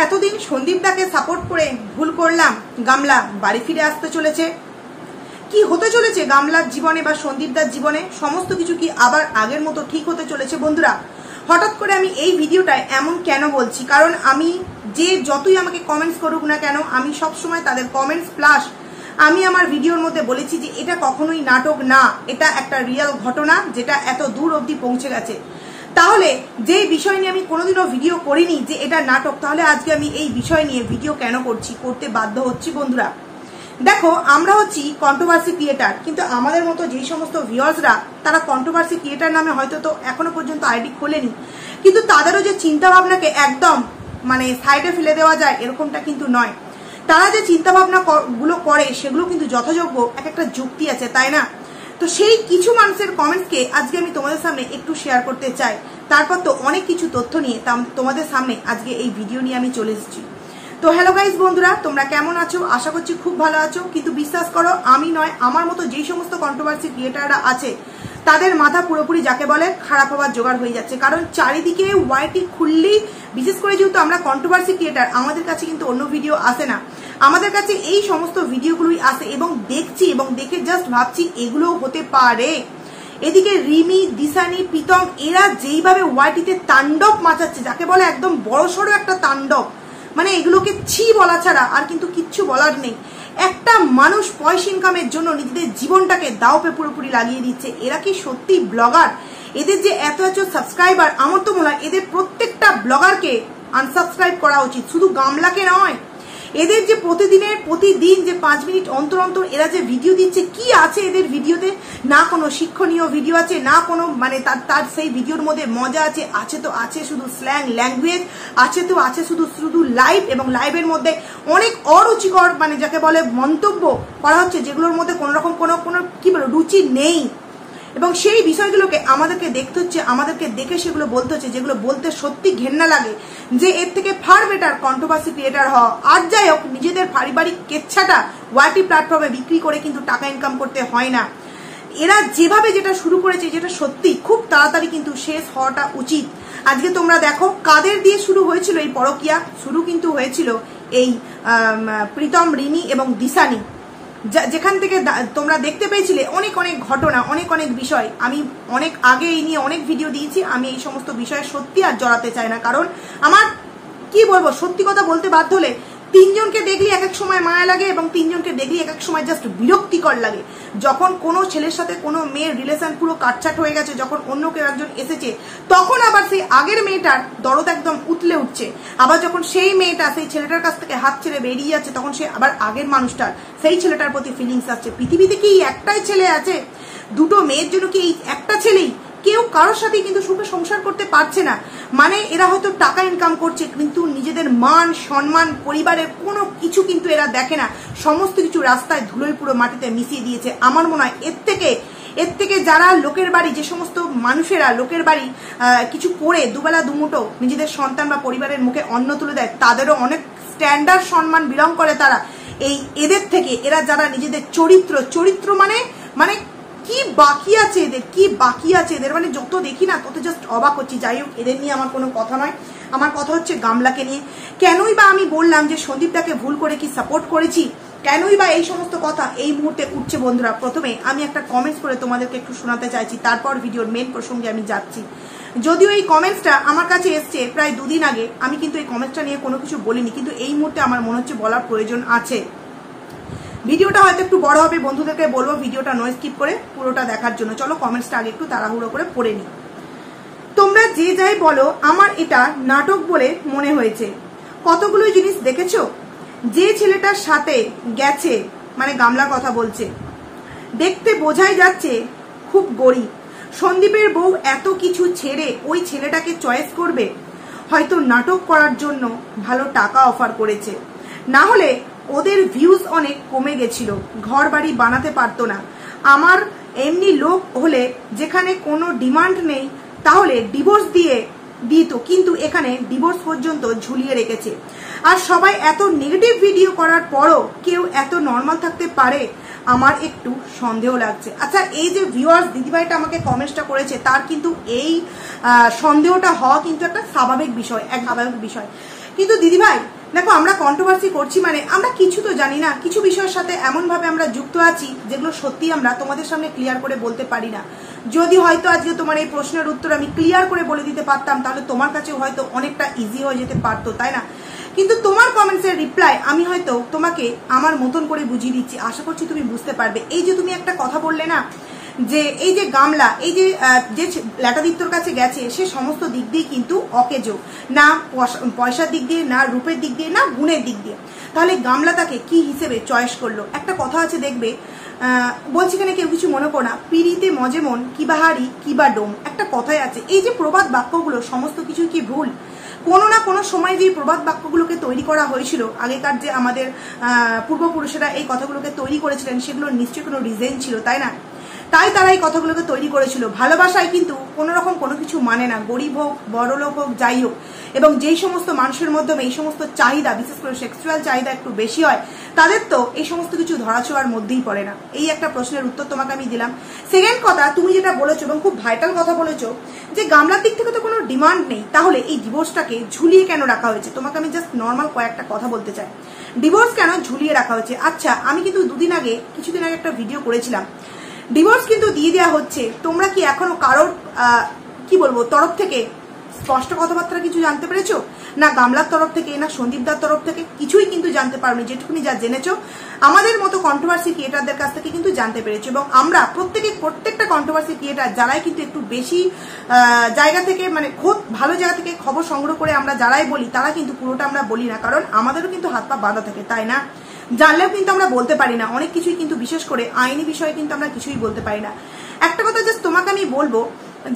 এতদিন সন্দীপদাকে সাপোর্ট করে ভুল করলাম, গামলা বাড়ি ফিরে আসতে চলেছে। কি হতে চলেছে গামলার জীবনে বা সন্দীপদার জীবনে? সমস্ত কিছু কি আবার আগের মতো ঠিক হতে চলেছে? বন্ধুরা, হঠাৎ করে আমি এই ভিডিওটায় এমন কেন বলছি, কারণ আমি যে যতই আমাকে কমেন্টস করুক না কেন, আমি সবসময় তাদের কমেন্টস প্লাস আমি আমার ভিডিওর মধ্যে বলেছি যে এটা কখনোই নাটক না, এটা একটা রিয়েল ঘটনা যেটা এত দূর অবধি পৌঁছে গেছে। তাহলে যে বিষয় নিয়ে আমি কোনোদিনও ভিডিও করিনি যে এটা নাটক, তাহলে আজকে আমি এই বিষয় নিয়ে ভিডিও কেন করতে বাধ্য হচ্ছি? বন্ধুরা দেখো, আমরা হচ্ছি কন্ট্রোভার্সি ক্রিয়েটার, কিন্তু আমাদের মতো যেই সমস্ত ভিউয়ার্সরা তারা কন্ট্রোভার্সি ক্রিয়েটার নামে হয়তো তো এখনো পর্যন্ত আইডি খোলেনি, কিন্তু তাদেরও যে চিন্তা ভাবনাকে একদম সাইডে ফেলে দেওয়া যায় এরকমটা কিন্তু নয়। তারা যে চিন্তা ভাবনা গুলো করে সেগুলো কিন্তু যথাযোগ্য একটা যুক্তি আছে, তাই না? তো সেই কিছু মানুষের কমেন্টসকে আজকে আমি তোমাদের সামনে একটু শেয়ার করতে চাই। তারপর তো অনেক কিছু তথ্য নিয়ে তোমাদের সামনে আজকে এই ভিডিও নিয়ে আমি চলে এসেছি। তো হ্যালো গাইজ বন্ধুরা, তোমরা কেমন আছো? আশা করছি খুব ভালো আছো। কিন্তু বিশ্বাস করো, আমি নয়, আমার মতো যেই সমস্ত কন্ট্রোভার্সি ক্রিয়েটাররা আছে তাদের মাথা পুরোপুরি যাকে বলে খারাপ হওয়ার জোগাড় হয়ে যাচ্ছে। কারণ চারিদিকে ওয়াইটি খুললি, বিশেষ করে যেহেতু আমরা কন্ট্রোভার্সি ক্রিয়েটার, আমাদের কাছে কিন্তু অন্য ভিডিও আসে না, আমাদের কাছে এই সমস্ত ভিডিওগুলোই আসে এবং দেখছি এবং দেখে জাস্ট ভাবছি এগুলোও হতে পারে। এদিকে রিমি, দিশানি, প্রীতম এরা যেইভাবে ওয়াইটিতে তাণ্ডব মাচাচ্ছে, যাকে বলে একদম বড়সড় একটা তাণ্ডব, এগুলোকে ছি বলা ছাড়া আর কিন্তু কিচ্ছু বলার নেই। একটা মানুষ পয়সা ইনকামের জন্য নিজেদের জীবনটাকে দাওপে পুরোপুরি লাগিয়ে দিচ্ছে। এরা কি সত্যি ব্লগার? এদের যে এত সাবস্ক্রাইবার, আমার তো মনে হয় এদের প্রত্যেকটা ব্লগারকে আনসাবস্ক্রাইব করা উচিত, শুধু গামলাকে নয়। এদের যে প্রতিদিন যে 5 মিনিট অন্তর অন্তর এরা যে ভিডিও দিচ্ছে, কি আছে এদের ভিডিওতে? না কোনো শিক্ষণীয় ভিডিও আছে, না কোনো তার সেই ভিডিওর মধ্যে মজা আছে। আছে তো আছে শুধু স্ল্যাং ল্যাঙ্গুয়েজ, আছে তো আছে শুধু লাইভ, এবং লাইভের মধ্যে অনেক অরুচিকর যাকে বলে মন্তব্য করা হচ্ছে, যেগুলোর মধ্যে কোনো রকম কোনো কি বলে রুচি নেই। এবং সেই বিষয়গুলোকে আমাদেরকে দেখতে হচ্ছে, আমাদেরকে দেখে সেগুলো বলতে হচ্ছে, যেগুলো বলতে সত্যি ঘেন্না লাগে, যে এর থেকে ফার বেটার কন্ট্রোভার্সি ক্রিয়েটার হওয়া। আর যাই হোক, নিজেদের পারিবারিক কেচ্ছাটা ওয়াইটি প্ল্যাটফর্মে বিক্রি করে কিন্তু টাকা ইনকাম করতে হয় না। এরা যেভাবে যেটা শুরু করেছে, যেটা সত্যি খুব তাড়াতাড়ি কিন্তু শেষ হওয়াটা উচিত। আজকে তোমরা দেখো কাদের দিয়ে শুরু হয়েছিল এই পরকিয়া? শুরু কিন্তু হয়েছিল এই প্রীতম, রিমি এবং দিশানি, যেখান থেকে তোমরা দেখতে পেয়েছিলে অনেক ঘটনা, অনেক বিষয়। আমি অনেক আগে এই নিয়ে অনেক ভিডিও দিয়েছি। আমি এই সমস্ত বিষয়ে সত্যি আর জড়াতে চাই না, কারণ আমার কি বলবো, সত্যি কথা বলতে বাধ্য হলে 3 জনকে দেখলে এক এক সময় মায়া লাগে এবং 3 জনকে দেখলে এক এক সময় জাস্ট বিরক্তিকর লাগে। যখন কোনো ছেলের সাথে কোনো মেয়ের রিলেশন পুরো কাটছাট হয়ে গেছে, যখন অন্য কেউ একজন এসেছে, তখন আবার সেই আগের মেয়েটার দরদ একদম উতলে উঠছে। আবার যখন সেই মেয়েটা সেই ছেলেটার কাছ থেকে হাত ছেড়ে বেরিয়ে যাচ্ছে, তখন সে আবার আগের মানুষটার সেই ছেলেটার প্রতি ফিলিংস আসছে। পৃথিবীতে কি একটাই ছেলে আছে? দুটো মেয়ের জন্য কি এই একটা ছেলেই? কেউ কারোর সাথে কিন্তু সুখে সংসার করতে পারছে না। এরা হয়তো টাকা ইনকাম করছে, কিন্তু নিজেদের মান সম্মান, পরিবারের কোনো কিছু কিন্তু এরা দেখে না। সমস্ত কিছু রাস্তায় ধুলোয় পুরো মাটিতে মিশিয়ে দিয়েছে। আমার মনে হয় এর থেকে যারা লোকের বাড়ি, যে সমস্ত মানুষেরা লোকের বাড়ি কিছু করে দুবেলা দুমুঠো নিজেদের সন্তান বা পরিবারের মুখে অন্ন তুলে দেয়, তাদেরও অনেক স্ট্যান্ডার্ড সম্মান বিলং করে তারা। এদের থেকে এরা যারা নিজেদের চরিত্র মানে কি বাকি আছে এদের, কি বাকি আছে এদের, যত দেখি না তত জাস্ট অবাক হচ্ছি। যাই হোক, এদের নিয়ে আমার কোনো কথা নয়, আমার কথা হচ্ছে গামলাকে নিয়ে। কেনই বা আমি বললাম যে সন্দীপদাকে ভুল করে কি সাপোর্ট করেছি, কেনই বা এই সমস্ত কথা এই মুহূর্তে উঠছে? বন্ধুরা, প্রথমে আমি একটা কমেন্টস করে তোমাদেরকে একটু শোনাতে চাইছি, তারপর ভিডিওর মেন প্রসঙ্গে আমি যাচ্ছি। যদিও এই কমেন্টসটা আমার কাছে এসছে প্রায় 2 দিন আগে, আমি কিন্তু এই কমেন্টসটা নিয়ে কোনো কিছু বলিনি, কিন্তু এই মুহূর্তে আমার মনে হচ্ছে বলার প্রয়োজন আছে। ভিডিওটা হয়তো একটু বড় হবে, বন্ধুদেরকে বলবো ভিডিওটা নো স্কিপ করে পুরোটা দেখার জন্য। চলো কমেন্টসটা আগে একটু তাড়াহুড়ো করে পড়ে নি। তোমরা যে যাই বলো, আমার এটা নাটক বলে মনে হয়েছে। কতগুলো জিনিস দেখেছো? যে ছেলেটার সাথে গেছে, গামলার কথা বলছে, দেখতে বোঝাই যাচ্ছে খুব গরিব। সন্দীপের বউ এত কিছু ছেড়ে ওই ছেলেটাকে চয়েস করবে? হয়তো নাটক করার জন্য ভালো টাকা অফার করেছে, না হলে ওদের ভিউজ অনেক কমে গেছিল, ঘর বাড়ি বানাতে পারতো না। আমার এমনি লোক হলে যেখানে কোনো ডিমান্ড নেই তাহলে ডিভোর্স দিয়ে দিত, কিন্তু এখানে ডিভোর্স পর্যন্ত ঝুলিয়ে রেখেছে। আর সবাই এত নেগেটিভ ভিডিও করার পরও কেউ এত নর্মাল থাকতে পারে? আমার একটু সন্দেহ লাগছে। আচ্ছা, এই যে ভিউয়ার্স দিদিভাইটা আমাকে কমেন্টসটা করেছে, তার কিন্তু এই সন্দেহটা হওয়া কিন্তু একটা স্বাভাবিক বিষয়, কিন্তু দিদিভাই দেখো, আমরা কন্ট্রোভার্সি করছি মানে আমরা কিছু তো জানি না, কিছু বিষয়ের সাথে এমনভাবে আমরা যুক্ত আছি যেগুলো সত্যি আমরা তোমাদের সামনে ক্লিয়ার করে বলতে পারি না। যদি হয়তো আজকে তোমার এই প্রশ্নের উত্তর আমি ক্লিয়ার করে বলে দিতে পারতাম, তাহলে তোমার কাছে হয়তো অনেকটা ইজি হয়ে যেতে পারতো, তাই না? কিন্তু তোমার কমেন্টসের রিপ্লাই আমি হয়তো তোমাকে আমার মতন করে বুঝিয়ে দিচ্ছি, আশা করছি তুমি বুঝতে পারবে। এই যে তুমি একটা কথা বললে না, যে এই যে গামলা এই যে ল্যাটাদিত্যর কাছে গেছে, সে সমস্ত দিক দিয়ে কিন্তু অকেজো, না পয়সার দিক দিয়ে, না রূপের দিক দিয়ে, না গুণের দিক দিয়ে। তাহলে গামলা তাকে কি হিসেবে চয়েস করলো? একটা কথা আছে দেখবে, বলছি কেন কেউ কিছু মনে করো না, পিড়িতে মজেমন কিবা হাড়ি কিবা ডোম, একটা কথাই আছে। এই যে প্রবাদ বাক্যগুলো সমস্ত কিছু কি ভুল? কোনো না কোনো সময় যে প্রবাদ বাক্যগুলোকে তৈরি করা হয়েছিল, আগেকার যে আমাদের পূর্বপুরুষেরা এই কথাগুলোকে তৈরি করেছিলেন, সেগুলোর নিশ্চয়ই কোনো রিজন ছিল, তাই না? তাই তারা এই কথাগুলোকে তৈরি করেছিল। ভালোবাসায় কিন্তু কোনো রকম কোনো কিছু মানে না, গরিব হোক বড়লোক হোক যাই হোক। এবং যেই সমস্ত মানুষের মাধ্যমে এই সমস্ত চাহিদা, বিশেষ করে সেক্সুয়াল চাহিদা একটু বেশি হয়, তাদের তো এই সমস্ত কিছু ধরাছোঁয়ার মধ্যেই পড়ে না। এই একটা প্রশ্নের উত্তর তোমাকে আমি দিলাম। সেকেন্ড কথা, তুমি যেটা বলেছো এবং খুব ভাইটাল কথা বলেছো, যে গামলার দিক থেকে তো কোনো ডিমান্ড নেই, তাহলে এই ডিভোর্সটাকে ঝুলিয়ে কেন রাখা হয়েছে? তোমাকে আমি জাস্ট নর্মাল কয়েকটা কথা বলতে চাই। ডিভোর্স কেন ঝুলিয়ে রাখা হয়েছে? আচ্ছা, আমি কিন্তু কিছুদিন আগে একটা ভিডিও করেছিলাম। ডিভোর্স কিন্তু দিয়ে দেওয়া হচ্ছে, তোমরা কি এখনো কারোর কি বলবো তরফ থেকে স্পষ্ট কথাবার্তা কিছু জানতে পেরেছো? না গামলার তরফ থেকে, না সন্দীপদার তরফ থেকে, কিছুই কিন্তু জানতে পারোনি। যেটুকুনি যা জেনেছো আমাদের মতো কন্ট্রোভার্সি ক্রিয়েটারদের কাছ থেকে কিন্তু জানতে পেরেছো। এবং আমরা প্রত্যেকটা কন্ট্রোভার্সি ক্রিয়েটার যারাই কিন্তু একটু বেশি জায়গা থেকে, মানে খুব ভালো জায়গা থেকে খবর সংগ্রহ করে আমরা যারাই বলি, তারা কিন্তু পুরোটা আমরা বলি না, কারণ আমাদেরও কিন্তু হাত পা বাঁধা থাকে, তাই না? জানলেও কিন্তু আমরা বলতে পারি না অনেক কিছুই, কিন্তু বিশেষ করে আইনি বিষয়ে কিন্তু আমরা কিছুই বলতে পারি না। একটা কথা জাস্ট তোমাকে আমি বলবো,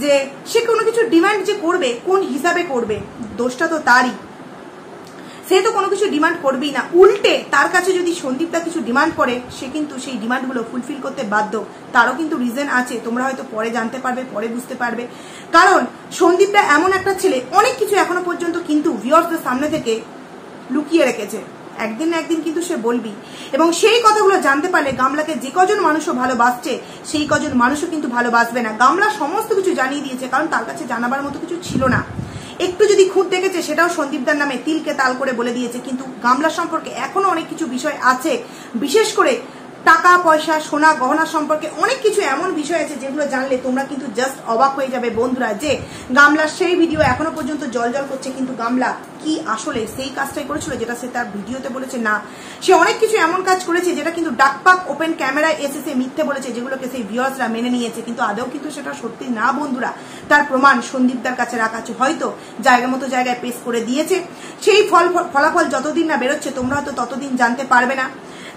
যে সে কোনো কিছু ডিমান্ড যে করবে, কোন হিসাবে করবে? দোষটা তো তারই, সে তো কোনো কিছু ডিমান্ড করবেই না। উল্টে তার কাছে যদি সন্দীপদা কিছু ডিমান্ড করে, সে কিন্তু সেই ডিমান্ডগুলো ফুলফিল করতে বাধ্য। তারও কিন্তু রিজন আছে, তোমরা হয়তো পরে জানতে পারবে, পরে বুঝতে পারবে। কারণ সন্দীপদা এমন একটা ছেলে, অনেক কিছু এখনো পর্যন্ত কিন্তু ভিউয়ার্সদের সামনে থেকে লুকিয়ে রেখেছে। একদিন না একদিন কিন্তু সে বলবি, এবং সেই কথাগুলো জানতে পারলে গামলাকে যে কজন মানুষও ভালোবাসছে, সেই কজন মানুষও কিন্তু ভালোবাসবে না। গামলা সমস্ত কিছু জানিয়ে দিয়েছে, কারণ তার কাছে জানাবার মতো কিছু ছিল না। একটু যদি খুঁত দেখেছে, সেটাও সন্দীপদার নামে তিলকে তাল করে বলে দিয়েছে। কিন্তু গামলা সম্পর্কে এখনো অনেক কিছু বিষয় আছে, বিশেষ করে টাকা পয়সা, সোনা গহনা সম্পর্কে অনেক কিছু এমন বিষয় আছে যেগুলো জানলে তোমরা কিন্তু জাস্ট অবাক হয়ে যাবে বন্ধুরা, যে গামলার সেই ভিডিও এখনো পর্যন্ত জল করছে। কিন্তু গামলা কি আসলে সেই কাজটাই করেছিল যেটা সে তার ভিডিওতে বলেছে? না, সে অনেক কিছু এমন কাজ করেছে যেটা কিন্তু ডাকপাক ওপেন ক্যামেরায় এসে সে মিথ্যে বলেছে, যেগুলোকে সেই ভিউয়ার্সরা মেনে নিয়েছে। কিন্তু আদৌ কিন্তু সেটা সত্যি না বন্ধুরা। তার প্রমাণ সন্দীপদার কাছে রাখা আছে, হয়তো জায়গা মতো জায়গায় পেশ করে দিয়েছে। সেই ফলাফল যতদিন না বেরোচ্ছে, তোমরা হয়তো ততদিন জানতে পারবে না।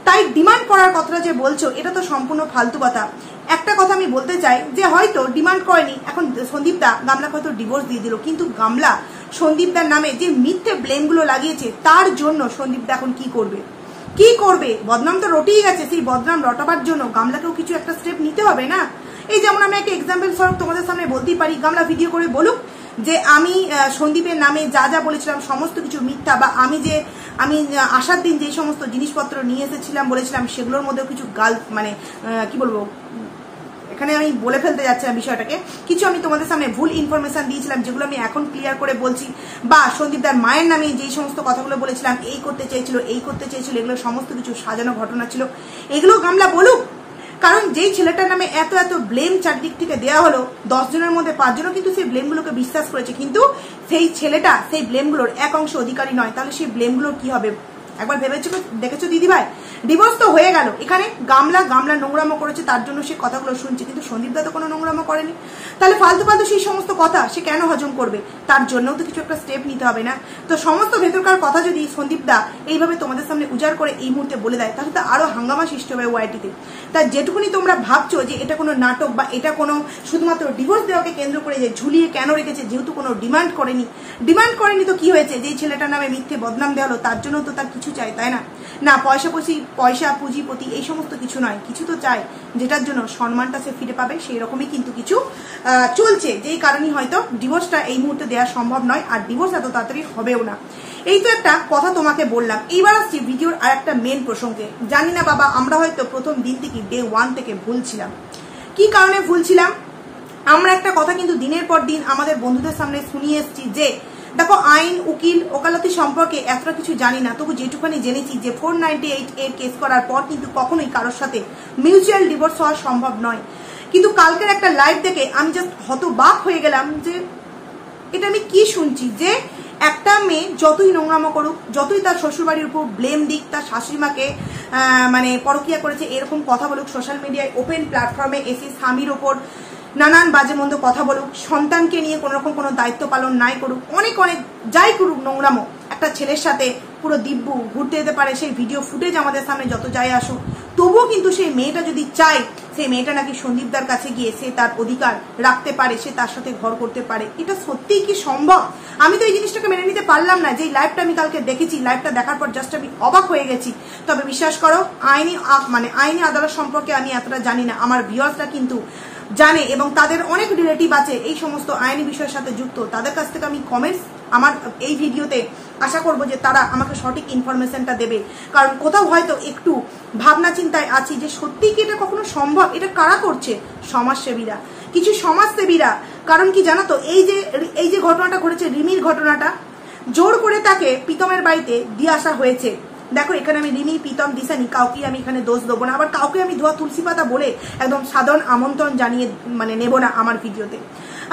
তাই ডিমান্ড করার কথাটা যে বলছো, এটা তো সম্পূর্ণ ফালতু কথা। একটা কথা আমি বলতে চাই, যে হয়তো ডিমান্ড করেনি, এখন সন্দীপদা গামলাকে হয়তো ডিভোর্স দিয়ে দিল, কিন্তু গামলা সন্দীপদার নামে যে মিথ্যে ব্লেমগুলো লাগিয়েছে, তার জন্য সন্দীপদা এখন কি করবে? বদনাম তো রটেই গেছে, সেই বদনাম রটাবার জন্য গামলাকেও কিছু একটা স্টেপ নিতে হবে না? এই যেমন আমি একটা এক্সাম্পল স্বরূপ তোমাদের সামনে বলতেই পারি, গামলা ভিডিও করে বলুক যে আমি সন্দীপের নামে যা যা বলেছিলাম সমস্ত কিছু মিথ্যা, বা আমি আসার দিন যে সমস্ত জিনিসপত্র নিয়ে এসেছিলাম বলেছিলাম, সেগুলোর মধ্যেও কিছু কি বলবো, এখানে আমি বলে ফেলতে যাচ্ছিলাম বিষয়টাকে, কিছু আমি তোমাদের সামনে ভুল ইনফরমেশন দিয়েছিলাম, যেগুলো আমি এখন ক্লিয়ার করে বলছি। বা সন্দীপদার মায়ের নামে যেই সমস্ত কথাগুলো বলেছিলাম, এই করতে চেয়েছিল, এগুলো সমস্ত কিছু সাজানো ঘটনা ছিল, এগুলো গামলা বলুক। কারণ যেই ছেলেটার নামে এত ব্লেম চারদিক থেকে দেওয়া হলো, 10 জনের মধ্যে 5 জনও কিন্তু সেই ব্লেমগুলোকে বিশ্বাস করেছে, কিন্তু সেই ছেলেটা সেই ব্লেমগুলোর এক অংশ অধিকারী নয়। তাহলে সেই ব্লেমগুলোর কি হবে? একবার দেখেছো দিদিভাই? ডিভোর্স তো হয়ে গেল, এখানে গামলা নোংরামো করেছে, তার জন্য সে কথাগুলো শুনছে, কিন্তু সন্দীপদা তো কোনো নোংরামো করেনি। তাহলে ফালতু সেই সমস্ত কথা সে কেন হজম করবে? তার জন্যও তো কিছু একটা স্টেপ নিতে হবে না? তো সমস্ত ভেতরকার কথা যদি সন্দীপদা এইভাবে তোমাদের সামনে উজাড় করে এই মুহূর্তে বলে দেয়, তাহলে তো আরো হাঙ্গামা সৃষ্টি হবে ওয়াইটিতে। তাই যেটুকুনি তোমরা ভাবছো যে এটা কোনো নাটক, বা এটা কোনো শুধুমাত্র ডিভোর্স দেওয়াকে কেন্দ্র করে যে ঝুলিয়ে কেন রেখেছে, যেহেতু কোনো ডিমান্ড করেনি তো কি হয়েছে? যেই ছেলেটার নামে মিথ্যে বদনাম দেওয়া হলো, তার জন্য তো তার কিছু চাই, তাই না? না পয়সা পুঁজিপতি এই সমস্ত কিছু নয়, কিছু তো চাই যেটার জন্য সম্মানটা সে ফিরে পাবে। সেই রকমই কিন্তু কিছু চলছে, যেই কারণে হয়তো ডিভোর্সটা এই মুহূর্তে দেওয়া সম্ভব নয়, আর ডিভোর্স এত তাড়াতাড়ি হবেও না। এই তো একটা কথা তোমাকে বললাম। এইবার আসছি ভিডিওর আর একটা মেন প্রসঙ্গে। জানি না বাবা, আমরা হয়তো প্রথম দিন থেকে ডে 1 থেকে ভুলছিলাম। কি কারণে ভুলছিলাম? আমরা একটা কথা কিন্তু দিনের পর দিন আমাদের বন্ধুদের সামনে শুনিয়ে এসেছি, যে দেখো, আইন, উকিল, ওকালতি সম্পর্কে এতটা কিছু জানি না, তবু যেটুখানি জেনেছি যে 498 এর কেস করার পর কিন্তু কখনোই কারোর সাথে মিউচুয়াল ডিভোর্স হওয়া সম্ভব নয়। কিন্তু কালকের একটা লাইভ দেখে আমি জাস্ট হতবাক হয়ে গেলাম যে এটা আমি কি শুনছি, যে একটা মেয়ে যতই নোংরামো করুক, যতই তার শ্বশুরবাড়ির উপর ব্লেম দিক, তার শাশুড়িমাকে মানে পরকিয়া করেছে এরকম কথা বলুক, সোশ্যাল মিডিয়ায় ওপেন প্ল্যাটফর্মে এসে স্বামীর ওপর নানান বাজে মন্দ কথা বলুক, সন্তানকে নিয়ে কোনো রকম কোনো দায়িত্ব পালন নাই করুক, অনেক যাই করুক নোংরামো, একটা ছেলের সাথে পুরো দিব্যু ঘুরতে যেতে পারে, সেই ভিডিও ফুটেজ আমাদের সামনে যত যাই আসুক, তবুও কিন্তু সেই মেয়েটা যদি চায়, সেই মেয়েটা নাকি সন্দীপদার কাছে গিয়ে সে তার অধিকার রাখতে পারে, সে তার সাথে ঘর করতে পারে। এটা সত্যিই কি সম্ভব? আমি তো এই জিনিসটাকে মেনে নিতে পারলাম না। যে লাইভটা আমি কালকে দেখেছি, লাইভটা দেখার পর জাস্ট আমি অবাক হয়ে গেছি। তবে বিশ্বাস করো, আইনি আদালত সম্পর্কে আমি এতটা জানি না, আমার ভিউয়ার্সরা কিন্তু জানে এবং তাদের অনেক রিলেটিভ আছে এই সমস্ত আইনি বিষয়ের সাথে যুক্ত। তাদের কাছ থেকে আমি কমেন্টস আমার এই ভিডিওতে আশা করব যে তারা আমাকে সঠিক ইনফরমেশনটা দেবে, কারণ কোথাও হয়তো একটু ভাবনা চিন্তায় আছি যে সত্যিই কি এটা কখনো সম্ভব। এটা কারা করছে? সমাজসেবীরা, কিছু সমাজসেবীরা। কারণ কি জানো তো, এই যে ঘটনাটা ঘটেছে, রিমির ঘটনাটা, জোর করে তাকে প্রীতমের বাড়িতে দিয়ে আসা হয়েছে। দেখো, এখানে আমি রিমি, প্রীতম, দিশানি কাউকে আমি এখানে দোষ দেবো না, আবার কাউকে আমি ধোয়া তুলসী পাতা বলে একদম সাধারণ আমন্ত্রণ জানিয়ে নেব না আমার ভিডিওতে।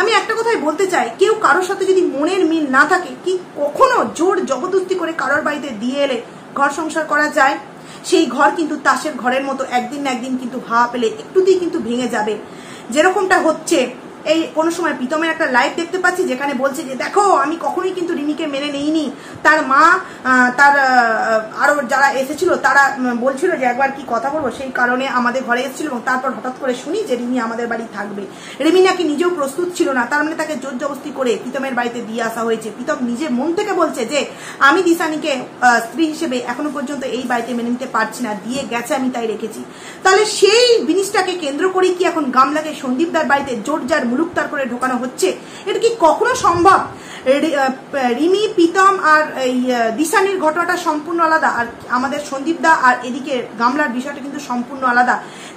আমি একটা কথাই বলতে চাই, কেউ কারোর সাথে যদি মনের মিল না থাকে, কি কখনো জোর জবরদস্তি করে কারোর বাড়িতে দিয়ে এলে ঘর সংসার করা যায়? সেই ঘর কিন্তু তাসের ঘরের মতো একদিন না একদিন কিন্তু হাওয়া পেলে একটুতেই কিন্তু ভেঙে যাবে। যেরকমটা হচ্ছে, এই কোনো সময় প্রীতমের একটা লাইভ দেখতে পাচ্ছি যেখানে বলছে যে দেখো, আমি কখনোই কিন্তু রিমিকে মেনে নেইনি, তার মা, তার আরো যারা এসেছিল তারা বলছিল যে একবার কি কথা বলবো, সেই কারণে আমাদের ঘরে এসেছিল, এবং তারপর হঠাৎ করে শুনি যে রিমি আমাদের বাড়ি থাকবে। রিমি নাকি নিজেও প্রস্তুত ছিল না, তার মানে তাকে জোর জবরদস্তি করে প্রীতমের বাড়িতে দিয়ে আসা হয়েছে। প্রীতম নিজের মন থেকে বলছে যে আমি দিশানিকে স্ত্রী হিসেবে এখনো পর্যন্ত এই বাড়িতে মেনে নিতে পারছি না, দিয়ে গেছে আমি তাই রেখেছি। তাহলে সেই জিনিসটাকে কেন্দ্র করে কি এখন গামলাকে সন্দীপদার বাড়িতে জোরজার মুলুকতার করে ঢোকানো হচ্ছে? এটা কি কখনো সম্ভব? রিমি, প্রীতম আর এই দিশানির ঘটনাটা সম্পূর্ণ আলাদা, আর আমাদের সন্দীপদা আর এদিকে গামলার বিষয়টা কিন্তু সম্পূর্ণ আলাদা।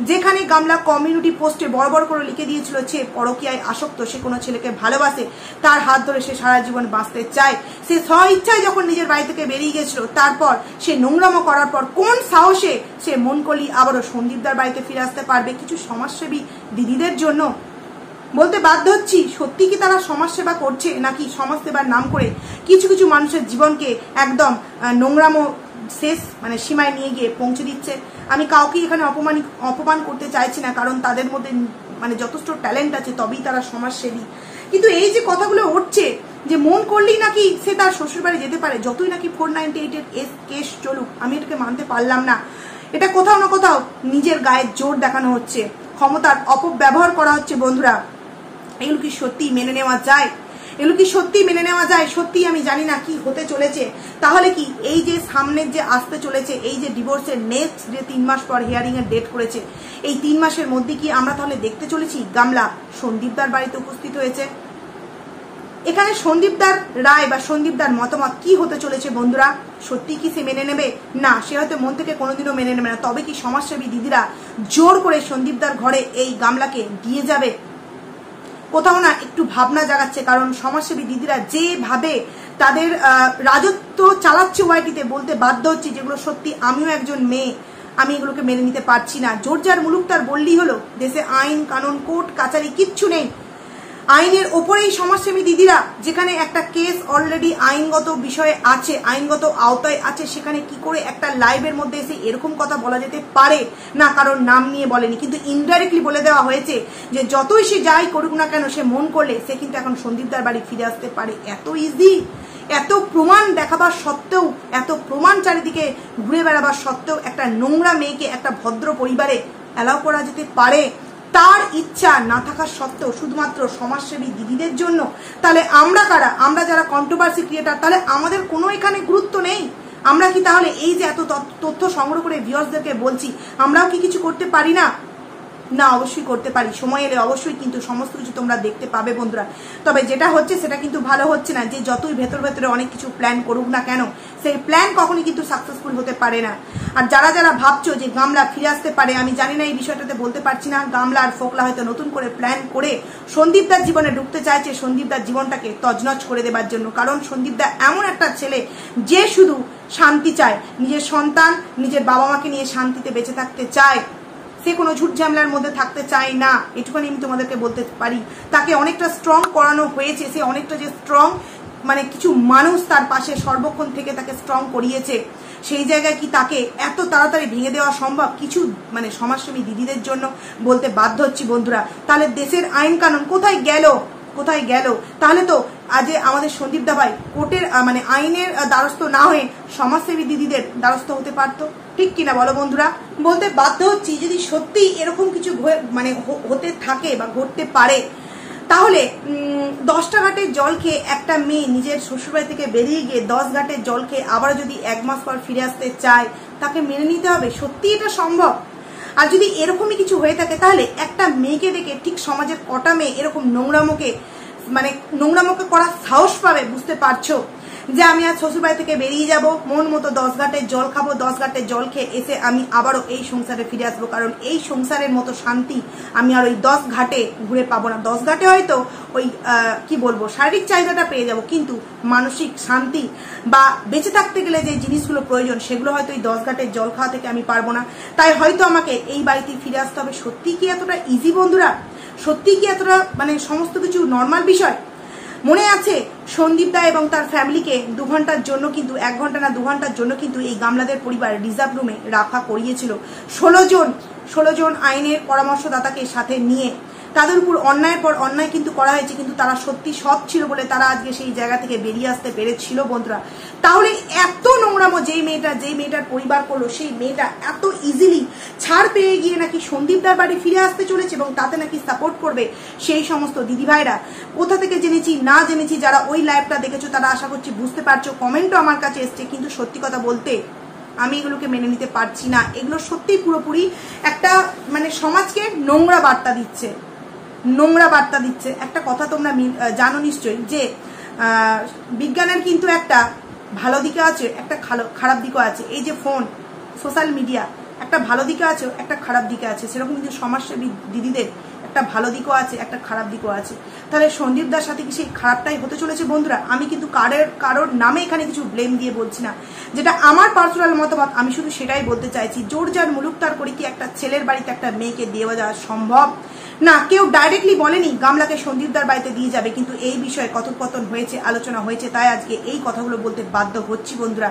যেখানে গামলা কমিউনিটি পোস্টে বড় বড় করে লিখে দিয়েছিল সে পরকীয়ায় আসক্ত, সে কোনো ছেলেকে ভালোবাসে, তার হাত ধরে সে সারা জীবন বাঁচতে চায়। সে স্ব ইচ্ছায় যখন নিজের বাড়ি থেকে বেরিয়ে গেছিল, তারপর সে নোংরামো করার পর কোন সাহসে সে মন করলি আবারও সন্দীপদার বাড়িতে ফিরে আসতে পারবে? কিছু সমাজসেবী দিদিদের জন্য বলতে বাধ্য হচ্ছি, সত্যি কি তারা সমাজসেবা করছে, নাকি সমাজসেবার নাম করে কিছু কিছু মানুষের জীবনকে একদম নোংরামো শেষ সীমায় নিয়ে গিয়ে পৌঁছে দিচ্ছে? আমি কাউকে এখানে অপমান করতে চাইছি না, কারণ তাদের মধ্যে যথেষ্ট ট্যালেন্ট আছে, তবেই তারা সমাজসেবী। কিন্তু এই যে কথাগুলো উঠছে যে মন করলেই নাকি সে তার শ্বশুরবাড়ি যেতে পারে, যতই নাকি 498 এর কেস চলুক, আমি এটাকে মানতে পারলাম না। এটা কোথাও না কোথাও নিজের গায়ে জোর দেখানো হচ্ছে, ক্ষমতার অপব্যবহার করা হচ্ছে। বন্ধুরা, এগুলো কি সত্যি মেনে নেওয়া যায়? এগুলো কি সত্যি মেনে নেওয়া যায়? সত্যি আমি জানি না কি হতে চলেছে। তাহলে কি এই যে সামনের যে আসতে চলেছে, এই যে ডিভোর্সের নেক্সট যে 3 মাস পর হিয়ারিং এর ডেট করেছে, এই 3 মাসের মধ্যে কি আমরা তাহলে দেখতে চলেছি গামলা সন্দীপদার বাড়িতে উপস্থিত হয়েছে? এখানে সন্দীপদার রায় বা সন্দীপদার মতামত কি হতে চলেছে বন্ধুরা? সত্যি কি সে মেনে নেবে? না, সে হয়তো মন থেকে কোনোদিনও মেনে নেবে না। তবে কি সমাজসেবী দিদিরা জোর করে সন্দীপদার ঘরে এই গামলাকে দিয়ে যাবে? কোথাও না একটু ভাবনা জাগাচ্ছে, কারণ সমাজসেবী দিদিরা যেভাবে তাদের রাজত্ব চালাচ্ছে ওয়াইটিতে, বলতে বাধ্য হচ্ছে যেগুলো সত্যি। আমিও একজন মেয়ে, আমি এগুলোকে মেনে নিতে পারছি না। জোরজার মুলুকতার বললেই হলো, দেশে আইন কানুন কোর্ট কাচারি কিচ্ছু নেই, আইনের ওপরেই সমাজসেবী দিদিরা, যেখানে একটা কেস অলরেডি আইনগত বিষয়ে আছে, আইনগত আওতায় আছে, সেখানে কি করে একটা লাইভের মধ্যে এসে এরকম কথা বলা যেতে পারে? না, কারণ নাম নিয়ে বলেনি, কিন্তু ইনডাইরেক্টলি বলে দেওয়া হয়েছে যে যতই সে যাই করুক না কেন, সে মন করলে সে কিন্তু এখন সন্দীপদার বাড়ি ফিরে আসতে পারে। এত ইজি, এত প্রমাণ দেখাবার সত্ত্বেও, এত প্রমাণ চারিদিকে ঘুরে বেড়াবার সত্ত্বেও একটা নোংরা মেয়েকে একটা ভদ্র পরিবারে অ্যালাউ করা যেতে পারে? তার ইচ্ছা না থাকা সত্ত্বেও শুধুমাত্র সমাজসেবী দিদিদের জন্য? তাহলে আমরা কারা? আমরা যারা কন্ট্রোভার্সি ক্রিয়েটার, তাহলে আমাদের কোনো এখানে গুরুত্ব নেই? আমরা কি তাহলে এই যে এত তথ্য সংগ্রহ করে ভিউয়ার্সদেরকে বলছি, আমরাও কি কিছু করতে পারি না? না, অবশ্যই করতে পারি। সময় এলে অবশ্যই কিন্তু সমস্ত কিছু তোমরা দেখতে পাবে বন্ধুরা। তবে যেটা হচ্ছে সেটা কিন্তু ভালো হচ্ছে না, যে যতই ভেতরে অনেক কিছু প্ল্যান করুক না কেন, সেই প্ল্যান কখনই কিন্তু সাকসেসফুল হতে পারে না। আর যারা যারা ভাবছো যে গামলা ফিরে আসতে পারে, আমি জানি না, এই বিষয়টাতে বলতে পারছি না। গামলা আর ফোকলা হয়তো নতুন করে প্ল্যান করে সন্দীপদার জীবনে ঢুকতে চাইছে, সন্দীপদার জীবনটাকে তছনছ করে দেবার জন্য। কারণ সন্দীপদা এমন একটা ছেলে যে শুধু শান্তি চায়, নিজের সন্তান, নিজের বাবা মাকে নিয়ে শান্তিতে বেঁচে থাকতে চায়। সে কোনো ঝুট ঝামেলার মধ্যে থাকতে চায় না, এটুখানি আমি তোমাদেরকে বলতে পারি। তাকে অনেকটা স্ট্রং করানো হয়েছে, সে অনেকটা যে স্ট্রং, মানে কিছু মানুষ তার পাশে সর্বক্ষণ থেকে তাকে স্ট্রং করিয়েছে। সেই জায়গায় কি তাকে এত তাড়াতাড়ি ভেঙে দেওয়া সম্ভব? কিছু মানে সমাজসেবী দিদিদের জন্য বলতে বাধ্য হচ্ছি বন্ধুরা। তাহলে দেশের আইন কানুন কোথায় গেল? কোথায় গেল? তাহলে তো আজ আমাদের সন্দীপ দা ভাই কোর্টের মানে আইনের দ্বারস্থ না হয়ে সমাজসেবী দিদিদের দ্বারস্থ হতে পারতো, ঠিক কিনা বলো বন্ধুরা? বলতে বাধ্য হচ্ছি, যদি সত্যি এরকম কিছু মানে হতে থাকে বা ঘটতে পারে, তাহলে 10টা ঘাটের জল খেয়ে একটা মেয়ে নিজের শ্বশুরবাড়ি থেকে বেরিয়ে গিয়ে 10 ঘাটের জল খেয়ে আবার যদি 1 মাস পর ফিরে আসতে চায়, তাকে মেনে নিতে হবে। সত্যি এটা সম্ভব? আর যদি এরকমই কিছু হয়ে থাকে, তাহলে একটা মেয়েকে দেখে ঠিক সমাজের কটা মেয়ে এরকম নোংরামোকে করার সাহস পাবে? বুঝতে পারছো যে আমি আজ শ্বশুরবাড়ি থেকে বেরিয়ে যাব, মন মতো 10 ঘাটের জল খাবো, 10 ঘাটের জল খেয়ে এসে আমি আবারও এই সংসারে ফিরে আসবো। কারণ এই সংসারের মতো শান্তি আমি আর ওই 10 ঘাটে ঘুরে পাবো না। 10 ঘাটে হয়তো ওই কি বলবো, শারীরিক চাহিদাটা পেয়ে যাব, কিন্তু মানসিক শান্তি বা বেঁচে থাকতে গেলে যে জিনিসগুলো প্রয়োজন, সেগুলো হয়তো এই 10 ঘাটের জল খাওয়া থেকে আমি পারবো না। তাই হয়তো আমাকে এই বাড়িতে ফিরে আসতে হবে। সত্যি কি এতটা ইজি বন্ধুরা? সত্যি কি এতটা মানে সমস্ত কিছু নর্মাল বিষয়? মনে আছে সন্দীপ দা এবং তার ফ্যামিলিকে 2 ঘন্টার জন্য কিন্তু, 1 ঘন্টা না 2 ঘন্টার জন্য কিন্তু এই গামলাদের পরিবার রিজার্ভ রুমে রাখা করিয়েছিল। 16 জন আইনের পরামর্শদাতাকে সাথে নিয়ে তাদের উপর অন্যায়ের পর অন্যায় কিন্তু করা হয়েছে, কিন্তু তারা সত্যি সৎ ছিল বলে তারা আজকে সেই জায়গা থেকে বেরিয়ে আসতে পেরেছিল বন্ধুরা। তাহলে এত নোংরামো যেই মেয়েটার পরিবার করলো, সেই মেয়েটা এত ইজিলি ছাড় পেয়ে গিয়ে নাকি সন্দীপদার বাড়ি ফিরে আসতে চলেছে এবং তাতে নাকি সাপোর্ট করবে সেই সমস্ত দিদিভাইরা। কোথা থেকে জেনেছি না জেনেছি, যারা ওই লাইভটা দেখেছো তারা আশা করছি বুঝতে পারছো। কমেন্টও আমার কাছে এসছে, কিন্তু সত্যি কথা বলতে আমি এগুলোকে মেনে নিতে পারছি না। এগুলো সত্যি পুরোপুরি একটা মানে সমাজকে নোংরা বার্তা দিচ্ছে। একটা কথা তোমরা জানো নিশ্চয়ই, যে বিজ্ঞানের কিন্তু একটা ভালো দিকে আছে, একটা খারাপ দিকও আছে। এই যে ফোন, সোশ্যাল মিডিয়া, একটা ভালো দিকে আছে, একটা খারাপ দিকে আছে। সেরকম কিন্তু সমাজসেবী দিদিদের একটা ভালো দিকও আছে, একটা খারাপ দিকও আছে। তাহলে সন্দীপদার সাথে কি সেই খারাপটাই হতে চলেছে বন্ধুরা? আমি কিন্তু কারোর নামে এখানে কিছু ব্লেম দিয়ে বলছি না, যেটা আমার পার্সোনাল মতামত, আমি শুধু সেটাই বলতে চাইছি। জোর যার মুলুক তার করে কি একটা ছেলের বাড়িতে একটা মেয়েকে দিয়ে যাওয়া সম্ভব? না, কেউ ডাইরেক্টলি বলেনি গামলাকে সন্দীপদার বাড়িতে দিয়ে যাবে, কিন্তু এই বিষয়ে কথোপকথন হয়েছে, আলোচনা হয়েছে, তাই আজকে এই কথাগুলো বলতে বাধ্য হচ্ছি বন্ধুরা।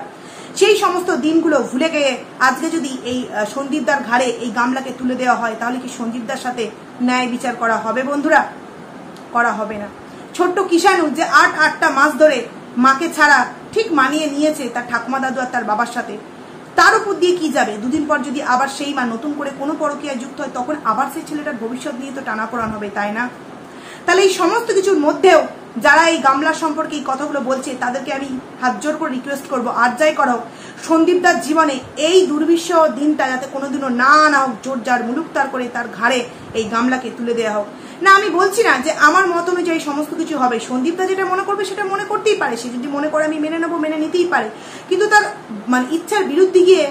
সেই সমস্ত দিনগুলো ভুলে গিয়ে আজকে যদি এই সন্দীপদার ঘাড়ে এই গামলাকে তুলে দেওয়া হয়, তাহলে কি সন্দীপদার সাথে ন্যায় বিচার করা হবে বন্ধুরা? করা হবে না। ছোট্ট কিষাণু যে 8টা মাস ধরে মাকে ছাড়া ঠিক মানিয়ে নিয়েছে তার ঠাকুমা দাদু আর তার বাবার সাথে, তার উপর দিয়ে কি যাবে? 2 দিন পর যদি আবার সেই মা নতুন করে কোনো পরকীয়ায় যুক্ত হয়, তখন আবার সেই ছেলেটার ভবিষ্যৎ নিয়ে তো টানাপোড়ান হবে, তাই না? তাহলে এই সমস্ত কিছুর মধ্যেও যারা এই গামলা সম্পর্কে এই কথাগুলো বলছে, তাদেরকে আমি হাত জোর করে রিকোয়েস্ট করবো, আর যাই করো সন্দীপদার জীবনে এই দুর্বিষহ দিনটা যাতে কোনোদিনও না হোক। জোর যার মুলুক তার করে তার ঘাড়ে এই গামলাকে তুলে দেওয়া হোক। না, আমি বলছি না যে আমার মত অনুযায়ী সমস্ত কিছু হবে। সন্দীপদা যেটা মনে করবে সেটা মনে করতেই পারে, সে যদি মনে করে আমি মেনে নেবো, মেনে নিতেই পারে। কিন্তু তার মানে ইচ্ছার বিরুদ্ধে গিয়ে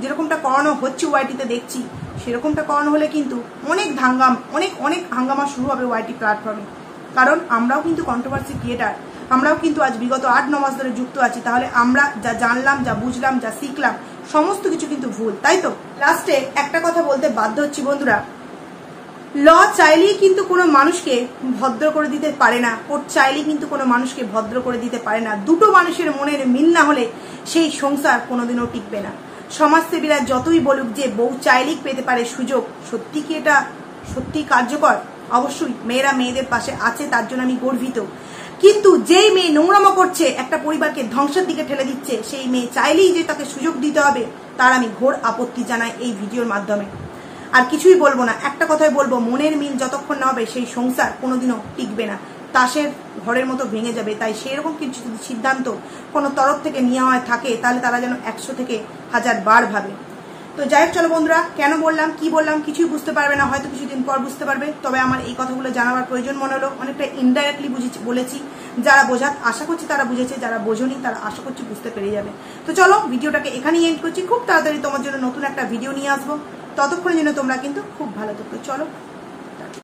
যেরকমটা করানো হচ্ছে ওয়াইটিতে দেখছি, সেরকমটা করানো হলে কিন্তু অনেক হাঙ্গামা শুরু হবে ওয়াইটি প্ল্যাটফর্মে। কারণ আমরাও কিন্তু কন্ট্রোভার্সি ক্রিয়েটার, আমরাও কিন্তু আজ বিগত 8-9 মাস ধরে যুক্ত আছি। তাহলে আমরা যা জানলাম, যা বুঝলাম, যা শিখলাম, সমস্ত কিছু কিন্তু ভুল, তাই তো? লাস্টে একটা কথা বলতে বাধ্য হচ্ছি বন্ধুরা, ল চাইলেই কিন্তু কোনো মানুষকে ভদ্র করে দিতে পারে না, কোর্ট চাইলেই কিন্তু কোনো মানুষকে ভদ্র করে দিতে পারে না। দুটো মানুষের মনের মিল না হলে সেই সংসার কোনোদিনও টিকবে না। সমাজসেবীরা যতই বলুক যে বউ চাইলেই পেতে পারে সুযোগ, সত্যি কি এটা সত্যি কার্যকর? অবশ্যই মেয়েরা মেয়েদের পাশে আছে, তার জন্য আমি গর্বিত। কিন্তু যেই মেয়ে নোংরামো করছে, একটা পরিবারকে ধ্বংসের দিকে ঠেলে দিচ্ছে, সেই মেয়ে চাইলেই যে তাকে সুযোগ দিতে হবে, তার আমি ঘোর আপত্তি জানাই এই ভিডিওর মাধ্যমে। আর কিছুই বলবো না, একটা কথাই বলবো, মনের মিল যতক্ষণ না হবে সেই সংসার কোনোদিনও টিকবে না, তাসের ঘরের মতো ভেঙে যাবে। তাই সেরকম কিছু যদি সিদ্ধান্ত কোনো তরফ থেকে নেওয়া হয় থাকে, তাহলে তারা যেন 100 থেকে 1000 বার ভাবে। তো যাই হোক চলো বন্ধুরা, কেন বললাম কি বললাম কিছুই বুঝতে পারবে না, হয়তো কিছুদিন পর বুঝতে পারবে। তবে আমার এই কথাগুলো জানাবার প্রয়োজন মনে হলো, অনেকটা ইনডাইরেক্টলি বলেছি। যারা বোঝার আশা করছি তারা বুঝেছে, যারা বোঝনি তারা আশা করছি বুঝতে পেরে যাবে। তো চলো ভিডিওটাকে এখানেই এন্ড করছি, খুব তাড়াতাড়ি তোমার জন্য নতুন একটা ভিডিও নিয়ে আসবো। ততক্ষণের জন্য তোমরা কিন্তু খুব ভালো থাকো। চলো।